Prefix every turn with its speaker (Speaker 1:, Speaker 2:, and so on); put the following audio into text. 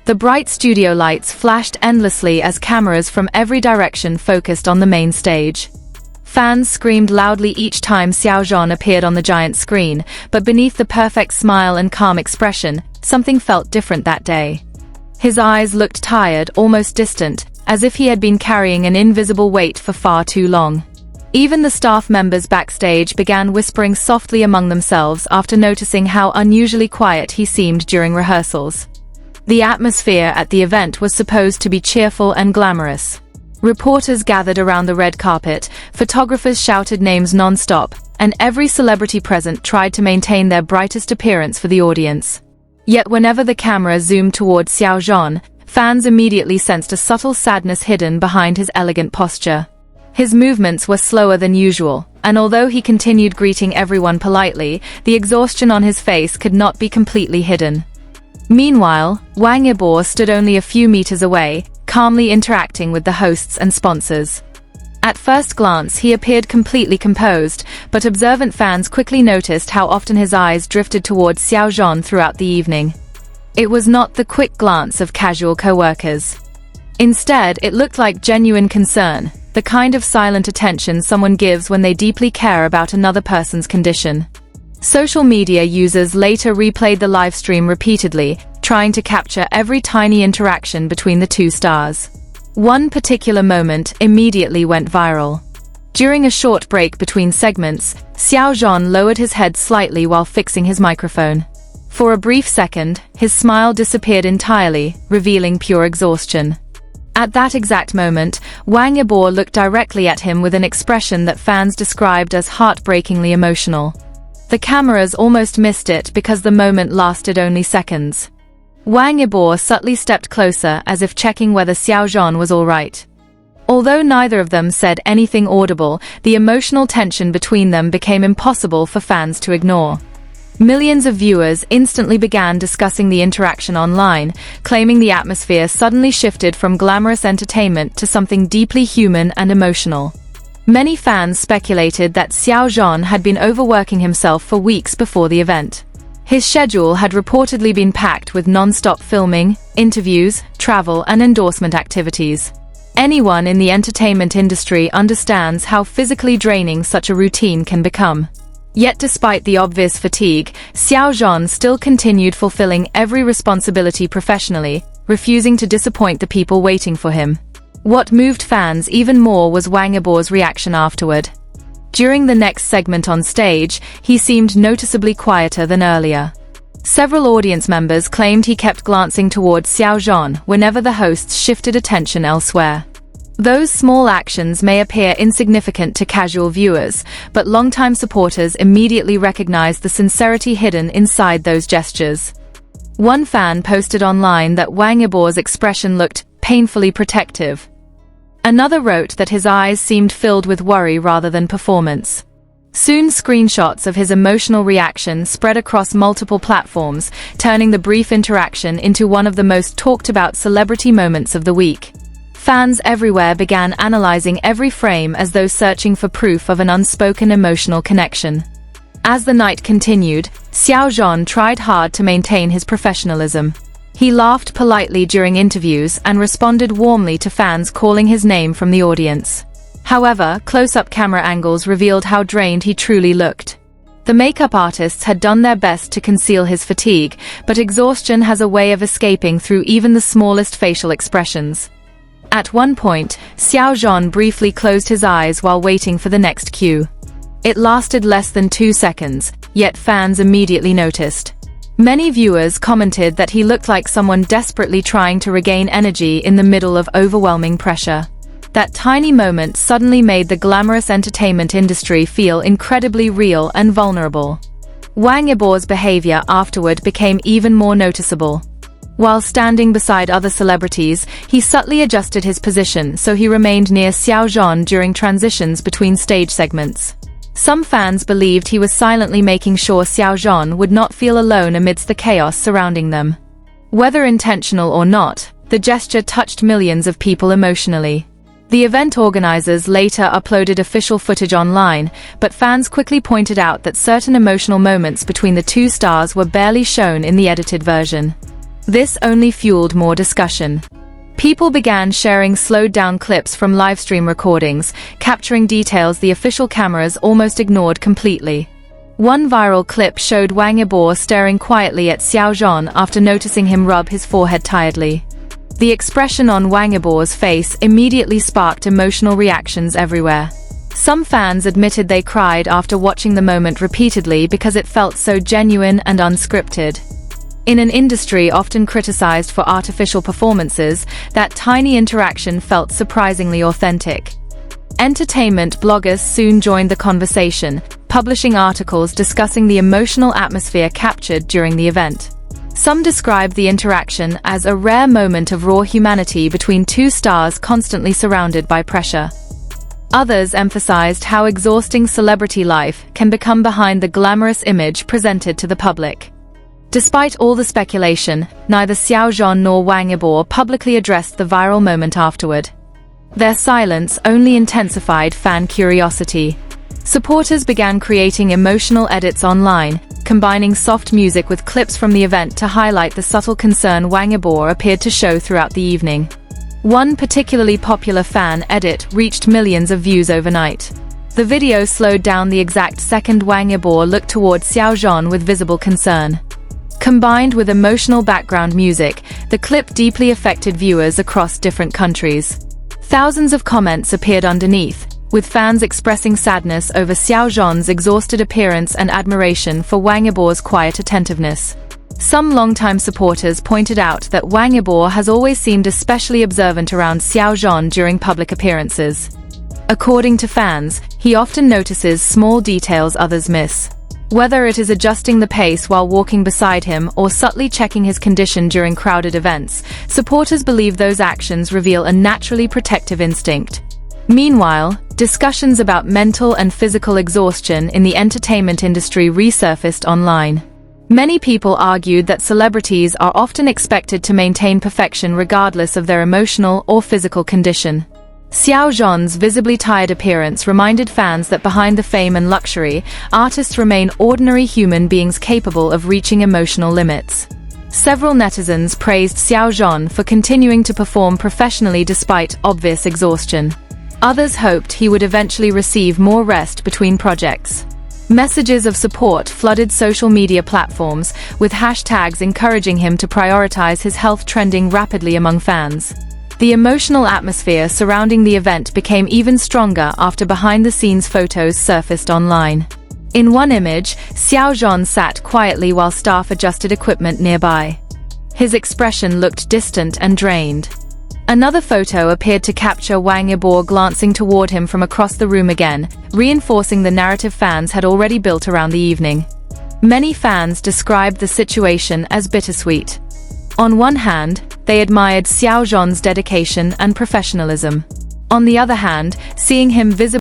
Speaker 1: The bright studio lights flashed endlessly as cameras from every direction focused on the main stage. Fans screamed loudly each time Xiao Zhan appeared on the giant screen, but beneath the perfect smile and calm expression, something felt different that day. His eyes looked tired, almost distant, as if he had been carrying an invisible weight for far too long. Even the staff members backstage began whispering softly among themselves after noticing how unusually quiet he seemed during rehearsals. The atmosphere at the event was supposed to be cheerful and glamorous. Reporters gathered around the red carpet, photographers shouted names non-stop, and every celebrity present tried to maintain their brightest appearance for the audience. Yet whenever the camera zoomed toward Xiao Zhan, fans immediately sensed a subtle sadness hidden behind his elegant posture. His movements were slower than usual, and although he continued greeting everyone politely, the exhaustion on his face could not be completely hidden. Meanwhile, Wang Yibo stood only a few meters away, calmly interacting with the hosts and sponsors. At first glance, he appeared completely composed, but observant fans quickly noticed how often his eyes drifted towards Xiao Zhan throughout the evening. It was not the quick glance of casual co-workers. Instead, it looked like genuine concern, the kind of silent attention someone gives when they deeply care about another person's condition. Social media users later replayed the livestream repeatedly, trying to capture every tiny interaction between the two stars. One particular moment immediately went viral. During a short break between segments, Xiao Zhan lowered his head slightly while fixing his microphone. For a brief second, his smile disappeared entirely, revealing pure exhaustion. At that exact moment, Wang Yibo looked directly at him with an expression that fans described as heartbreakingly emotional. The cameras almost missed it because the moment lasted only seconds. Wang Yibo subtly stepped closer as if checking whether Xiao Zhan was all right. Although neither of them said anything audible, the emotional tension between them became impossible for fans to ignore. Millions of viewers instantly began discussing the interaction online, claiming the atmosphere suddenly shifted from glamorous entertainment to something deeply human and emotional. Many fans speculated that Xiao Zhan had been overworking himself for weeks before the event. His schedule had reportedly been packed with non-stop filming, interviews, travel, and endorsement activities. Anyone in the entertainment industry understands how physically draining such a routine can become. Yet despite the obvious fatigue, Xiao Zhan still continued fulfilling every responsibility professionally, refusing to disappoint the people waiting for him. What moved fans even more was Wang Yibo's reaction afterward. During the next segment on stage, he seemed noticeably quieter than earlier. Several audience members claimed he kept glancing towards Xiao Zhan whenever the hosts shifted attention elsewhere. Those small actions may appear insignificant to casual viewers, but longtime supporters immediately recognized the sincerity hidden inside those gestures. One fan posted online that Wang Yibo's expression looked painfully protective. Another wrote that his eyes seemed filled with worry rather than performance. Soon screenshots of his emotional reaction spread across multiple platforms, turning the brief interaction into one of the most talked-about celebrity moments of the week. Fans everywhere began analyzing every frame as though searching for proof of an unspoken emotional connection. As the night continued, Xiao Zhan tried hard to maintain his professionalism. He laughed politely during interviews and responded warmly to fans calling his name from the audience. However, close-up camera angles revealed how drained he truly looked. The makeup artists had done their best to conceal his fatigue, but exhaustion has a way of escaping through even the smallest facial expressions. At one point, Xiao Zhan briefly closed his eyes while waiting for the next cue. It lasted less than 2 seconds, yet fans immediately noticed. Many viewers commented that he looked like someone desperately trying to regain energy in the middle of overwhelming pressure. That tiny moment suddenly made the glamorous entertainment industry feel incredibly real and vulnerable. Wang Yibo's behavior afterward became even more noticeable. While standing beside other celebrities, he subtly adjusted his position so he remained near Xiao Zhan during transitions between stage segments. Some fans believed he was silently making sure Xiao Zhan would not feel alone amidst the chaos surrounding them. Whether intentional or not, the gesture touched millions of people emotionally. The event organizers later uploaded official footage online, but fans quickly pointed out that certain emotional moments between the two stars were barely shown in the edited version. This only fueled more discussion. People began sharing slowed-down clips from livestream recordings, capturing details the official cameras almost ignored completely. One viral clip showed Wang Yibo staring quietly at Xiao Zhan after noticing him rub his forehead tiredly. The expression on Wang Yibo's face immediately sparked emotional reactions everywhere. Some fans admitted they cried after watching the moment repeatedly because it felt so genuine and unscripted. In an industry often criticized for artificial performances, that tiny interaction felt surprisingly authentic. Entertainment bloggers soon joined the conversation, publishing articles discussing the emotional atmosphere captured during the event. Some described the interaction as a rare moment of raw humanity between two stars constantly surrounded by pressure. Others emphasized how exhausting celebrity life can become behind the glamorous image presented to the public. Despite all the speculation, neither Xiao Zhan nor Wang Yibo publicly addressed the viral moment afterward. Their silence only intensified fan curiosity. Supporters began creating emotional edits online, combining soft music with clips from the event to highlight the subtle concern Wang Yibo appeared to show throughout the evening. One particularly popular fan edit reached millions of views overnight. The video slowed down the exact second Wang Yibo looked toward Xiao Zhan with visible concern. Combined with emotional background music, the clip deeply affected viewers across different countries. Thousands of comments appeared underneath, with fans expressing sadness over Xiao Zhan's exhausted appearance and admiration for Wang Yibo's quiet attentiveness. Some longtime supporters pointed out that Wang Yibo has always seemed especially observant around Xiao Zhan during public appearances. According to fans, he often notices small details others miss. Whether it is adjusting the pace while walking beside him or subtly checking his condition during crowded events, supporters believe those actions reveal a naturally protective instinct. Meanwhile, discussions about mental and physical exhaustion in the entertainment industry resurfaced online. Many people argued that celebrities are often expected to maintain perfection regardless of their emotional or physical condition. Xiao Zhan's visibly tired appearance reminded fans that behind the fame and luxury, artists remain ordinary human beings capable of reaching emotional limits. Several netizens praised Xiao Zhan for continuing to perform professionally despite obvious exhaustion. Others hoped he would eventually receive more rest between projects. Messages of support flooded social media platforms, with hashtags encouraging him to prioritize his health trending rapidly among fans. The emotional atmosphere surrounding the event became even stronger after behind-the-scenes photos surfaced online. In one image, Xiao Zhan sat quietly while staff adjusted equipment nearby. His expression looked distant and drained. Another photo appeared to capture Wang Yibo glancing toward him from across the room again, reinforcing the narrative fans had already built around the evening. Many fans described the situation as bittersweet. On one hand, they admired Xiao Zhan's dedication and professionalism. On the other hand, seeing him visibly